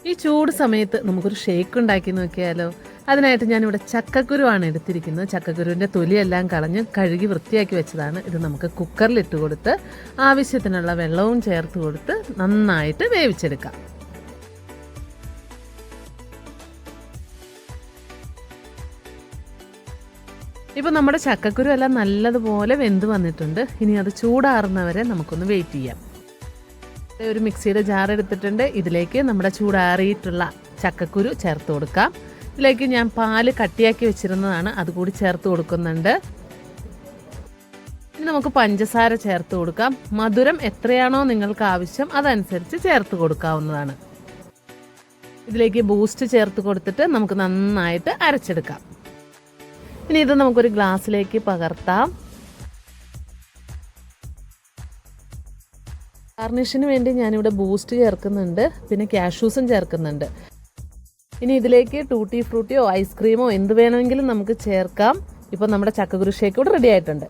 ഈ ചൂട് സമയത്ത് നമുക്കൊരു ഷേക്ക് ഉണ്ടാക്കി നോക്കിയാലോ? അതിനായിട്ട് ഞാനിവിടെ ചക്കക്കുരുവാണ് എടുത്തിരിക്കുന്നത്. ചക്കക്കുരുവിൻ്റെ തൊലിയെല്ലാം കളഞ്ഞ് കഴുകി വൃത്തിയാക്കി വെച്ചതാണ്. ഇത് നമുക്ക് കുക്കറിലിട്ട് കൊടുത്ത് ആവശ്യത്തിനുള്ള വെള്ളവും ചേർത്ത് കൊടുത്ത് നന്നായിട്ട് വേവിച്ചെടുക്കാം. ഇപ്പോൾ നമ്മുടെ ചക്കക്കുരു എല്ലാം നല്ലതുപോലെ വെന്ത് വന്നിട്ടുണ്ട്. ഇനി അത് ചൂടാറുന്നവരെ നമുക്കൊന്ന് വെയിറ്റ് ചെയ്യാം. ഒരു മിക്സിയുടെ ജാർ എടുത്തിട്ടുണ്ട്. ഇതിലേക്ക് നമ്മുടെ ചൂടാറിയിട്ടുള്ള ചക്കക്കുരു ചേർത്ത് കൊടുക്കാം. ഇതിലേക്ക് ഞാൻ പാല് കട്ടിയാക്കി വെച്ചിരുന്നതാണ്, അതുകൂടി ചേർത്ത് കൊടുക്കുന്നുണ്ട്. ഇനി നമുക്ക് പഞ്ചസാര ചേർത്ത് കൊടുക്കാം. മധുരം എത്രയാണോ നിങ്ങൾക്ക് ആവശ്യം അതനുസരിച്ച് ചേർത്ത് കൊടുക്കാവുന്നതാണ്. ഇതിലേക്ക് ബൂസ്റ്റ് ചേർത്ത് കൊടുത്തിട്ട് നമുക്ക് നന്നായിട്ട് അരച്ചെടുക്കാം. ഇനി ഇത് നമുക്കൊരു ഗ്ലാസ്സിലേക്ക് പകർത്താം. ഗാർണിഷിന് വേണ്ടി ഞാനിവിടെ ബൂസ്റ്റ് ചേർക്കുന്നുണ്ട്, പിന്നെ കാഷ്യൂസും ചേർക്കുന്നുണ്ട്. ഇനി ഇതിലേക്ക് ടൂട്ടി ഫ്രൂട്ടിയോ ഐസ്ക്രീമോ എന്ത് വേണമെങ്കിലും നമുക്ക് ചേർക്കാം. ഇപ്പോൾ നമ്മുടെ ചക്കക്കുരു ഷേക്ക് ഇവിടെ റെഡി ആയിട്ടുണ്ട്.